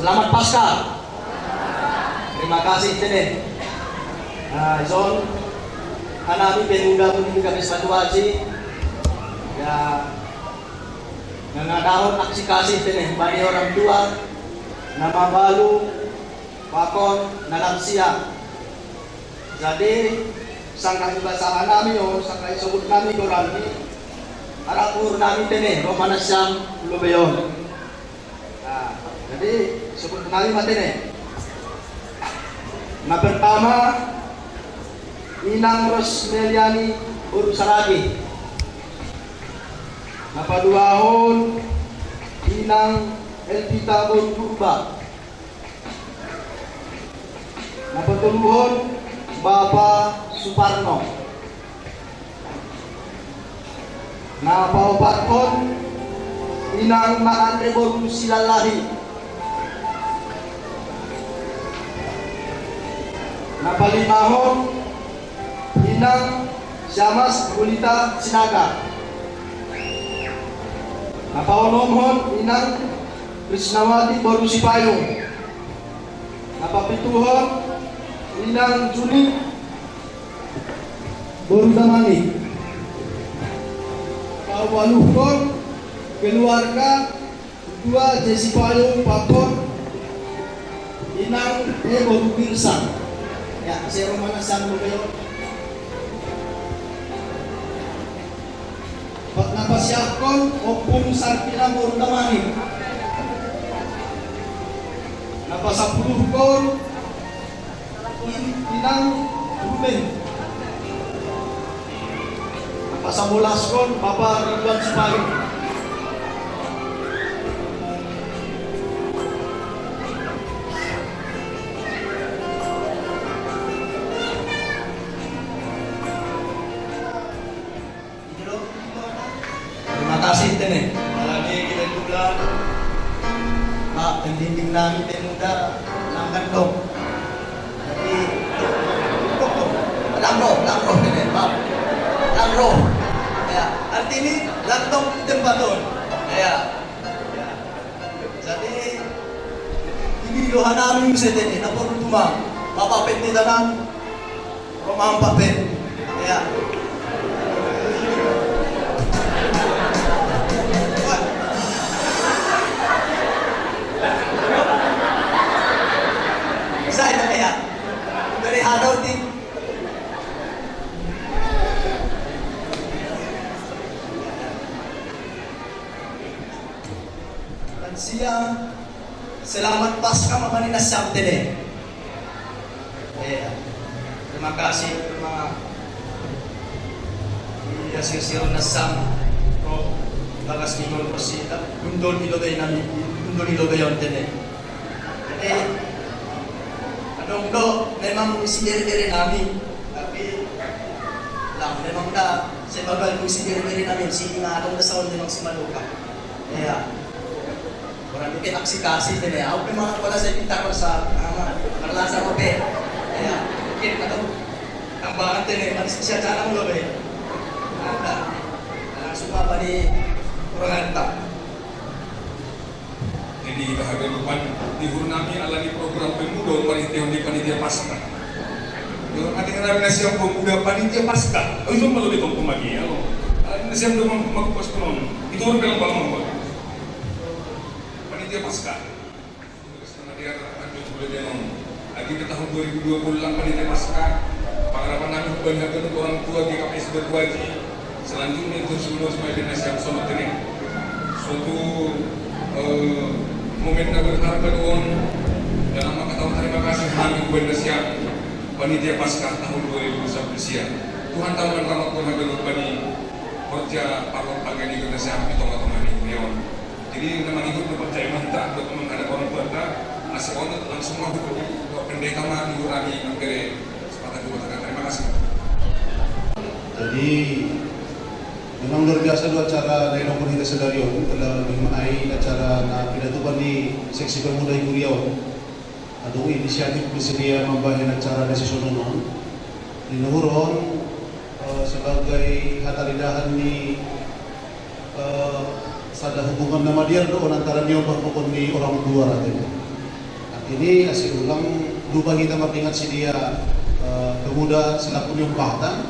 Selamat Paskah. Terima kasih Tene. Nah, ison anami pemuda pun kami satu haji. Ya, nangadahon aksi kasih Tene bagi orang tua, nama balu, pakon, nalansia. Jadi sangka ibasahan nami o sangka isubut nami korang ni arapur nami Tene Romana Syam Lubeyon. Nah, jadi sebut nami matene. Nah, pertama Inang Rosmeliani Urusaragi. Nah, paduahon Inang Elvita Bonturba. Nah, patuluhon Bapak Suparno. Nah, paupatkon Inang Maandre Boru Silalahi. Nah, palimahon Inang Syamas Gulita Sinaga. Nah, paunomhon Inang Krisnawati Boru Sipayung. Nah, papituhon Inang Juni Boru Damani. Pawaluhon keluarga dua Jesi Payung Pakon Inang Boru Pirsang. Ya, saya Romana Syam Lubeyon. Pat napasiakon Opung Sarpina Boru Damani. Napasapuluhkon Inang Ruben. Napasambulaskon Bapak Ridwan Supayung. Terima kasih Tene. Lagi kita juga Pak pendinding nami pemuda langgan dong. Jadi langro Tene, Pak. Langro. Ya, arti ini langtong tembaton. Ya. Jadi ini doa namin sa Tene na puro tumang. Bapak penditanan Romang Papen. Ya. Dari hadau tim siang selamat Paskah Mamani Syam Tene. Terima kasih terima sir Nassam pro bagas nikol posita undol iloday nami undol ilodayon Tene. Anong do, memang isi-diri namin. Tapi, lang, memang na, sa bagal kong isi-diri namin, sige nga anong nasaon din ang si Maluka. Kaya, marami kayo aksi-kasi din eh. Ako mga pala sa pintar ko sa Karlasa Rope. Kaya, okay, ang bakit din eh, malis siya dyan ang lobe. Sumapa ni Kuranganta. Jadi kehadiran tihur nami ala di program pemuda panitia Paskah. Yung ating namin na siyang pemuda panitia Paskah. O ito malo ditong pumagi. Na siyang magpos ko noon. Ituro ka lang ba mga panitia Paskah. Kasi natin ang tulad yan. Lagi ka tahun 2020 lang panitia Paskah. Pangarapan namin kebanyakan untuk orang tua di KPS berwajib. Selanjutnya itu sebelum semuanya na siyang sunod din. Suatu momen na berharga doon dan ang makatawang terima kasih kami kepada siap panitia Paskah tahun 2011 siap. Tuhan tahu ramah pun hagal bani kerja parong pagi di Indonesia itong atomani ngayon. Jadi naman ikut percaya mantap untuk menghadap orang tua asal langsung mau pendeta mah diurangi akhirnya sepatah dua terima kasih. Jadi memang luar biasa dua acara dari komunitas Sedarion telah mengenai acara na pinatupan ni Seksi Pemuda Ibu Riau. Atau inisiatif bersedia membahagian acara dari Sononon. Di Nuhuron sebagai hatalidahan ni sada hubungan nama dia doon antara niyo pagpupun ni orang tua natin. ini asyik ulang lupa kita memperingat si dia pemuda selaku nyumbatan,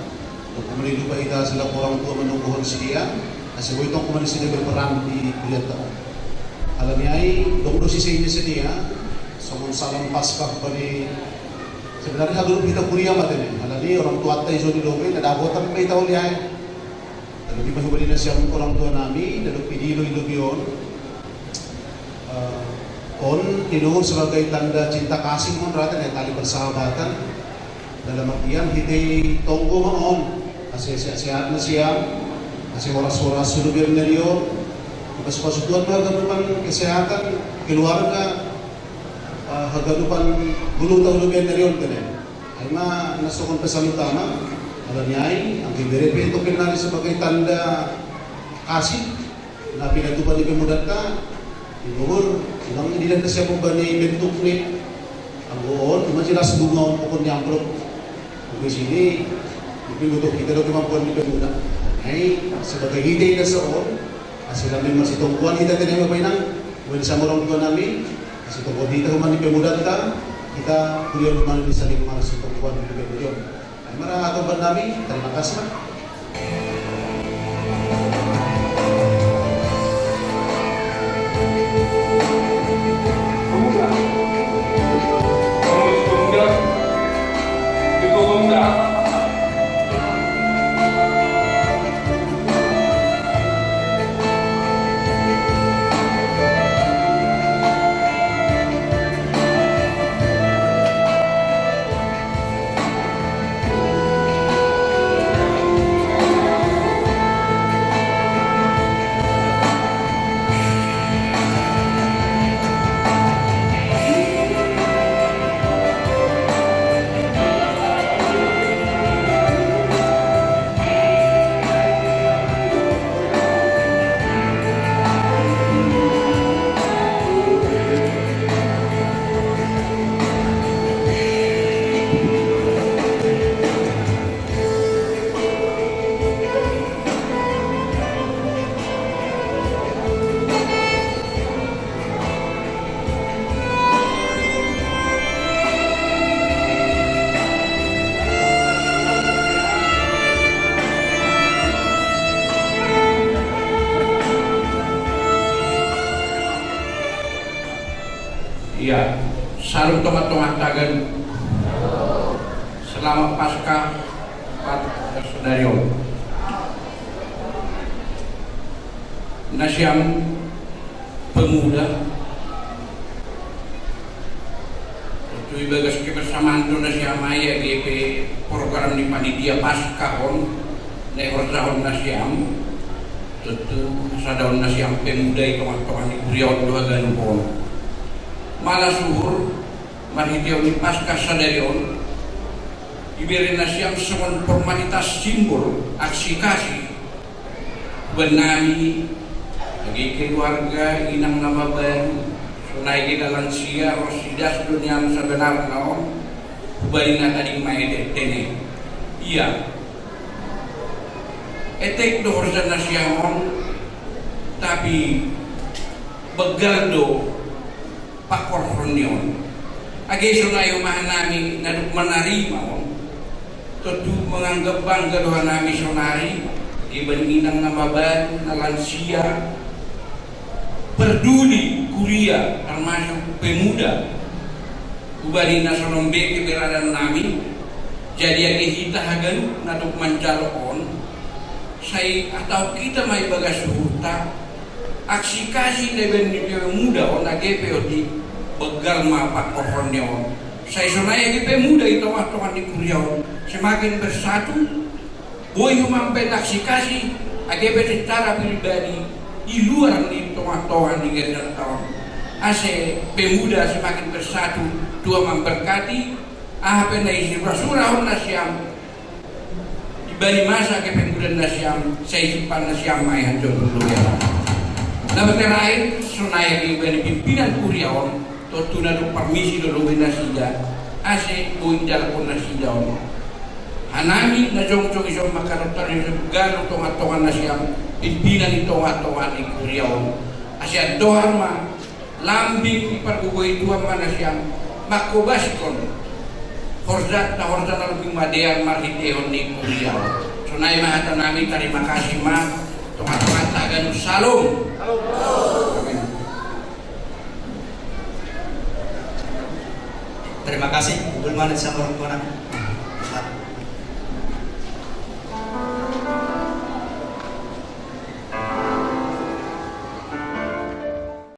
kemudian lupa kita selaku orang tua menungguhon si dia, asyik itu kemudian si dia berperan di kuliah tahun. Alamiai dong sisi ini sedia, somun salam paskah pada sebenarnya dulu kita kuliah materi, alami orang tua tay so di dobe, ada agotan may tahu lihat. Lalu di mahubali na siyang orang tua nami, lalu pidilo bion. On tinuhon sebagai tanda cinta kasih mon rata ya tali persahabatan dalam artian hiti tonggo mon sehat na siya kasi oras-oras sulubir na riyon mas pasutuan na haganupan kesehatan keluarga haganupan gulutaw lubir na riyon kanya ay nasukon pesan utama alanyay ang kiberepe ito pinali sebagai tanda kasih na pinatupan ni pemuda ka Inuhur, ilang hindi lang na siya ba ni bentuk ni ang buon, naman sila sa bunga ang pukon niyang bro. Kung sini, ipinutok kita daw kumampuan ni pemuda. Ay, sebagai hintay na sa on, sila may masitungkuan kita tinay mabainang, kung sa morang tuwa namin, masitungkuan dito kuman ni pemuda kita kuliah naman ni sa lingkungan masitungkuan ni pemuda. Ay, maratong ba namin, terima kasih. Iya, sarung tomat-tomat tagan selama pasca Sudaryo Nasyam pemuda itu ibagas kebersamaan itu Nasyam Maya GP program di panitia pasca on nehorzahon Nasyam tentu sadaun Nasyam pemuda itu tomat-tomat di Kuriawan dua ganupon malah suhur marhitiaw ni pasca sadarion iberi nasyam semon formalitas simbol aksi kasih benami bagi keluarga inang nama baru sunai kita lansia rosidas dunia sebenarnya kubalina tadi maede tene iya etek dohorza nasyamon tapi begaldo Pak Korfronyon ageso na yumahan namin na manarima tentu menganggap bangga doa nami sonari ibaninang namaban na lansia peduli kuliah termasuk pemuda ubari nasonombe keberadaan nami jadi kita hagan naduk mancalon saya atau kita may bagas huta aksi kasih leben di pemuda on AGP di begal mapak pohonnya saya sonaya GP muda itu waktu di Kuriawan semakin bersatu boy mampen aksi kasih AGP secara pribadi di luar di toa-toa di gedang tahun ase pemuda semakin bersatu dua memberkati apa isi surah Nasyam di bali masa GP muda Nasyam saya simpan Nasyam mayan dulu ya. Nah terakhir sunai di pimpinan Kuriawan totuna do permisi do nasida ase buinjal pun nasida on hanami na jong-jong iso makarotar ni galo tonga-tonga Nasyam pimpinan ito nga-tonga ni Kuriawan ase doha ma lambing ipargugoy Tuhan mana siyang makubaskon horzat na horzat na lubing madean marhitehon ni Kuriyaw. So na imahatan namin, terima kasih ma tungat-tungat tagan salom. Amin. Terima kasih. Bulman sa orang tua.